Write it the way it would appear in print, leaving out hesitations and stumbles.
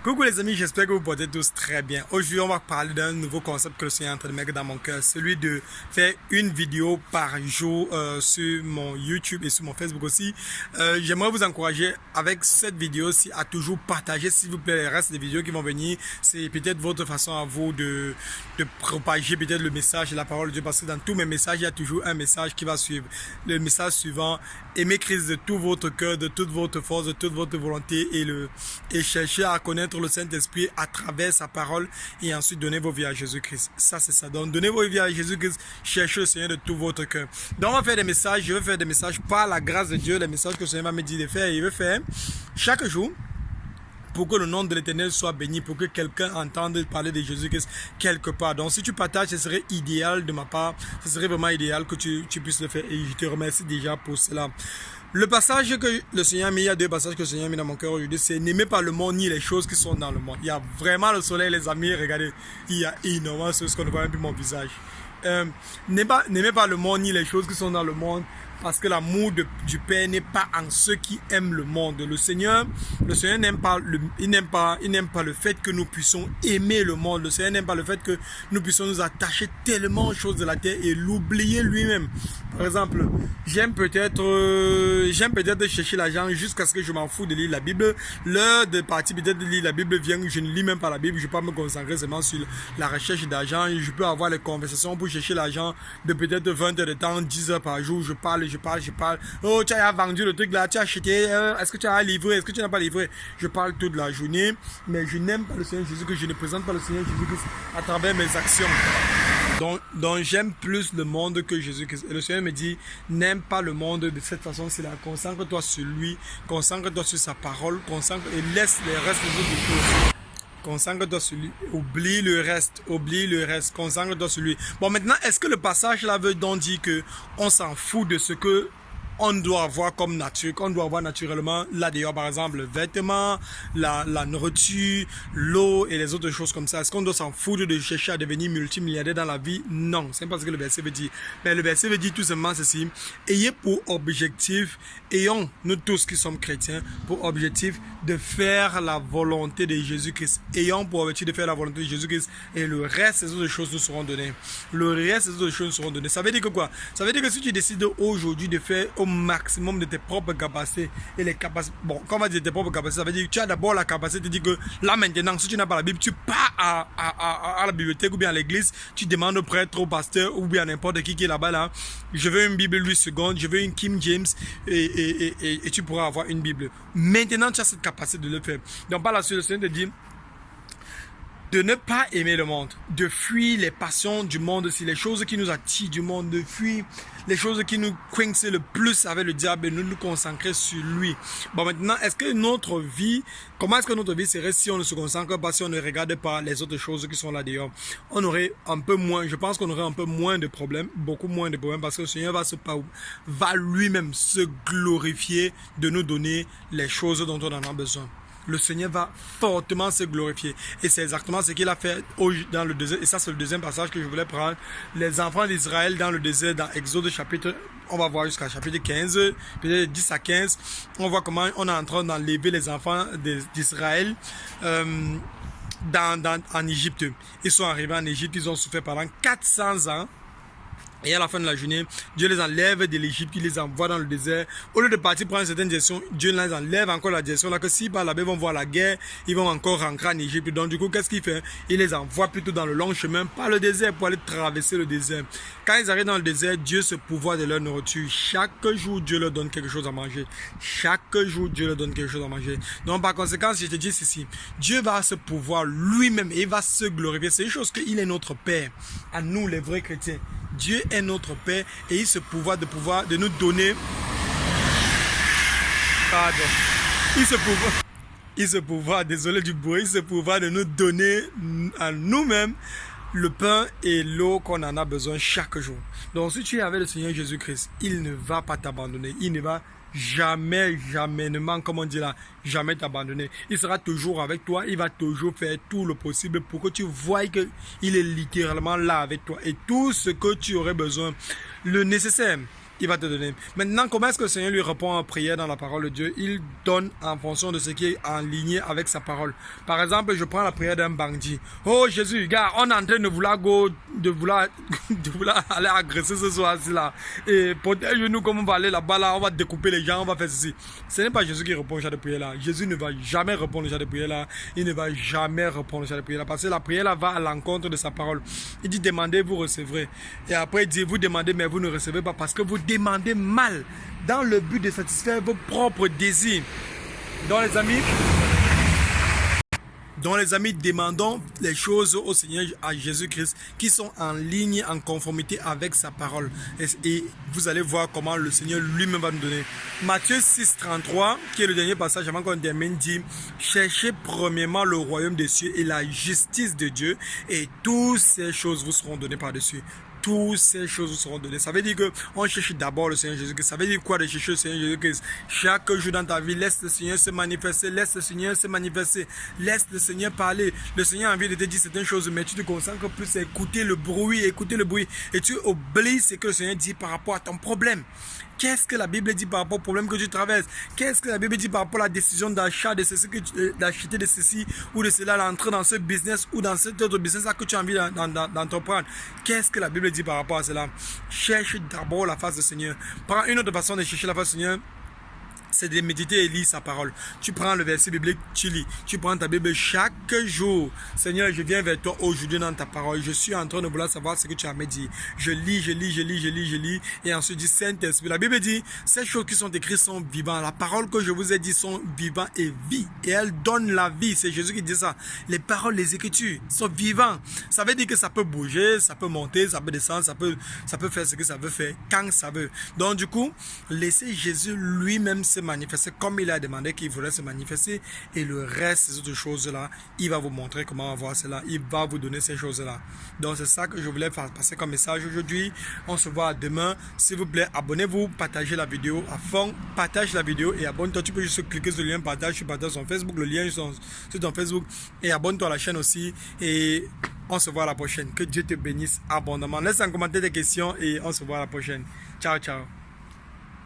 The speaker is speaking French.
Coucou les amis, j'espère que vous portez tous très bien. Aujourd'hui, on va parler d'un nouveau concept que le Seigneur est en train de mettre dans mon cœur, celui de faire une vidéo par jour sur mon YouTube et sur mon Facebook aussi. J'aimerais vous encourager avec cette vidéo-ci à toujours partager, s'il vous plaît, les restes des vidéos qui vont venir. C'est peut-être votre façon à vous de propager peut-être le message et la parole de Dieu, parce que dans tous mes messages, il y a toujours un message qui va suivre. Le message suivant: aimez Christ de tout votre cœur, de toute votre force, de toute votre volonté et cherchez à connaître le Saint-Esprit à travers sa parole et ensuite donnez vos vies à Jésus-Christ. Ça, c'est ça. Donc, donnez vos vies à Jésus-Christ, cherchez le Seigneur de tout votre cœur. Donc, on va faire des messages. Je vais faire des messages par la grâce de Dieu, les messages que le Seigneur m'a dit de faire. Il veut faire chaque jour pour que le nom de l'Éternel soit béni, pour que quelqu'un entende parler de Jésus-Christ quelque part. Donc, si tu partages, ce serait idéal de ma part. Ce serait vraiment idéal que tu puisses le faire. Et je te remercie déjà pour cela. Le passage que le Seigneur a mis, il y a deux passages que le Seigneur a mis dans mon cœur aujourd'hui, c'est: n'aimez pas le monde ni les choses qui sont dans le monde. Il y a vraiment le soleil, les amis, regardez, il y a énormément de choses qu'on ne voit même plus mon visage. N'aimez pas le monde ni les choses qui sont dans le monde, parce que l'amour du Père n'est pas en ceux qui aiment le monde. Le Seigneur n'aime pas le fait que nous puissions aimer le monde. Le Seigneur n'aime pas le fait que nous puissions nous attacher tellement aux choses de la terre et l'oublier lui-même. Par exemple, j'aime peut-être chercher l'argent jusqu'à ce que je m'en fous de lire la Bible. L'heure de partir peut-être de lire la Bible vient, je ne lis même pas la Bible, je peux pas me concentrer seulement sur la recherche d'argent. Je peux avoir les conversations pour chercher l'argent de peut-être 20 heures de temps, 10 heures par jour. Je parle. Oh, tu as vendu le truc là, tu as acheté, est-ce que tu as livré, est-ce que tu n'as pas livré? Je parle toute la journée, mais je n'aime pas le Seigneur Jésus, que je ne présente pas le Seigneur Jésus à travers mes actions. Donc j'aime plus le monde que Jésus-Christ. Et le Seigneur me dit: n'aime pas le monde de cette façon-là. Concentre-toi sur lui, concentre-toi sur sa parole, et laisse les restes des autres choses. Concentre-toi sur lui, oublie le reste, concentre-toi sur lui. Bon, maintenant, est-ce que le passage là veut donc dire que on s'en fout de ce que on doit avoir comme nature, qu'on doit avoir naturellement là dehors, par exemple, le vêtement, la nourriture, l'eau et les autres choses comme ça? Est-ce qu'on doit s'en foutre de chercher à devenir multimilliardaire dans la vie? Non, c'est pas ce que le verset veut dire. Mais le verset veut dire tout simplement ceci: ayez pour objectif, ayons, nous tous qui sommes chrétiens, pour objectif de faire la volonté de Jésus-Christ. Ayons pour objectif de faire la volonté de Jésus-Christ, et le reste des autres choses nous seront données. Le reste des autres choses nous seront données. Ça veut dire que quoi? Ça veut dire que si tu décides aujourd'hui de faire au maximum de tes propres capacités et les capacités, bon, quand on va dire tes propres capacités, ça veut dire que tu as d'abord la capacité de dire que là maintenant, si tu n'as pas la Bible, tu pars à la bibliothèque ou bien à l'église, tu demandes au prêtre, au pasteur ou bien à n'importe qui est là-bas là: je veux une Bible Louis II, je veux une King James, et tu pourras avoir une Bible. Maintenant, tu as cette capacité de le faire. Donc par la suite, le Seigneur te dit de ne pas aimer le monde, de fuir les passions du monde aussi, les choses qui nous attirent du monde, de fuir les choses qui nous coincent le plus avec le diable et nous concentrer sur lui. Bon, maintenant, comment est-ce que notre vie serait si on ne se concentre pas, si on ne regarde pas les autres choses qui sont là dehors? On aurait un peu moins, je pense qu'on aurait un peu moins de problèmes, beaucoup moins de problèmes, parce que le Seigneur va lui-même se glorifier de nous donner les choses dont on en a besoin. Le Seigneur va fortement se glorifier. Et c'est exactement ce qu'il a fait dans le désert. Et ça, c'est le deuxième passage que je voulais prendre. Les enfants d'Israël dans le désert, dans Exode chapitre, on va voir jusqu'à chapitre 15, peut-être 10 à 15. On voit comment on est en train d'enlever les enfants d'Israël en Égypte. Ils sont arrivés en Égypte, ils ont souffert pendant 400 ans. Et à la fin de la journée, Dieu les enlève de l'Égypte, il les envoie dans le désert. Au lieu de partir prendre une certaine direction, Dieu les enlève encore la direction là, que s'ils partent là-bas, ils vont voir la guerre, ils vont encore rentrer en Égypte. Donc du coup, qu'est-ce qu'il fait? Il les envoie plutôt dans le long chemin, par le désert, pour aller traverser le désert. Quand ils arrivent dans le désert, Dieu se pourvoit de leur nourriture. Chaque jour, Dieu leur donne quelque chose à manger. Chaque jour, Dieu leur donne quelque chose à manger. Donc par conséquent, je te dis ceci: Dieu va se pourvoir lui-même et il va se glorifier. C'est une chose qu'il est notre Père, à nous les vrais chrétiens. Dieu est notre Père et il se pourvoit de nous donner. Pardon. Il se pourvoit, désolé du bruit, il se pourvoit de nous donner à nous-mêmes le pain et l'eau qu'on en a besoin chaque jour. Donc si tu es avec le Seigneur Jésus-Christ, il ne va pas t'abandonner. Il ne va jamais, comme on dit là, jamais t'abandonner. Il sera toujours avec toi, il va toujours faire tout le possible pour que tu voies qu'il est littéralement là avec toi. Et tout ce que tu aurais besoin, le nécessaire, il va te donner. Maintenant, comment est-ce que le Seigneur lui répond en prière dans la parole de Dieu? Il donne en fonction de ce qui est en ligne avec sa parole. Par exemple, je prends la prière d'un bandit. Oh Jésus, gars, on est en train de vouloir aller agresser ce soir-ci là. Et protège-nous comme on va aller là-bas là, on va découper les gens, on va faire ceci. Ce n'est pas Jésus qui répond au genre de prière là. Jésus ne va jamais répondre au genre de prière là. Il ne va jamais répondre au genre de prière là. Parce que la prière là va à l'encontre de sa parole. Il dit demandez, vous recevrez. Et après il dit vous demandez mais vous ne recevez pas parce que vous demandez mal dans le but de satisfaire vos propres désirs. Donc les amis, demandons les choses au Seigneur, à Jésus-Christ, qui sont en ligne, en conformité avec sa parole. Et vous allez voir comment le Seigneur lui-même va nous donner. Matthieu 6, 33, qui est le dernier passage avant qu'on termine, dit « Cherchez premièrement le royaume des cieux et la justice de Dieu, et toutes ces choses vous seront données par-dessus. » Toutes ces choses vous seront données. Ça veut dire qu'on cherche d'abord le Seigneur Jésus-Christ. Ça veut dire quoi de chercher le Seigneur Jésus-Christ? Chaque jour dans ta vie, laisse le Seigneur se manifester. Laisse le Seigneur se manifester. Laisse le Seigneur parler. Le Seigneur a envie de te dire certaines choses, mais tu te concentres plus à écouter le bruit. Et tu oublies ce que le Seigneur dit par rapport à ton problème. Qu'est-ce que la Bible dit par rapport au problème que tu traverses? Qu'est-ce que la Bible dit par rapport à la décision d'achat de ceci, d'acheter de ceci ou de cela, d'entrer dans ce business ou dans cet autre business là que tu as envie d'entreprendre? Qu'est-ce que la Bible dit par rapport à cela? Cherche d'abord la face du Seigneur. Prends une autre façon de chercher la face du Seigneur. C'est de méditer et lire sa parole. Tu prends le verset biblique, tu lis. Tu prends ta Bible chaque jour. Seigneur, je viens vers toi aujourd'hui dans ta parole. Je suis en train de vouloir savoir ce que tu as à me dire. Je lis. Et ensuite, dit Saint-Esprit. La Bible dit, ces choses qui sont écrites sont vivantes. La parole que je vous ai dit sont vivantes et vie. Et elles donnent la vie. C'est Jésus qui dit ça. Les paroles, les Écritures sont vivantes. Ça veut dire que ça peut bouger, ça peut monter, ça peut descendre, ça peut faire ce que ça veut faire quand ça veut. Donc du coup, laissez Jésus lui-même se manifester comme il a demandé qu'il voudrait se manifester, et le reste ces autres choses là, il va vous montrer comment avoir cela, il va vous donner ces choses là. Donc c'est ça que je voulais faire passer comme message aujourd'hui. On se voit demain. S'il vous plaît, abonnez-vous, partagez la vidéo à fond, partage la vidéo et abonne-toi. Tu peux juste cliquer sur le lien partage, tu partages sur Facebook, le lien sur ton Facebook, et abonne-toi à la chaîne aussi, et on se voit à la prochaine. Que Dieu te bénisse abondamment. Laisse en commentaire des questions et on se voit à la prochaine. Ciao.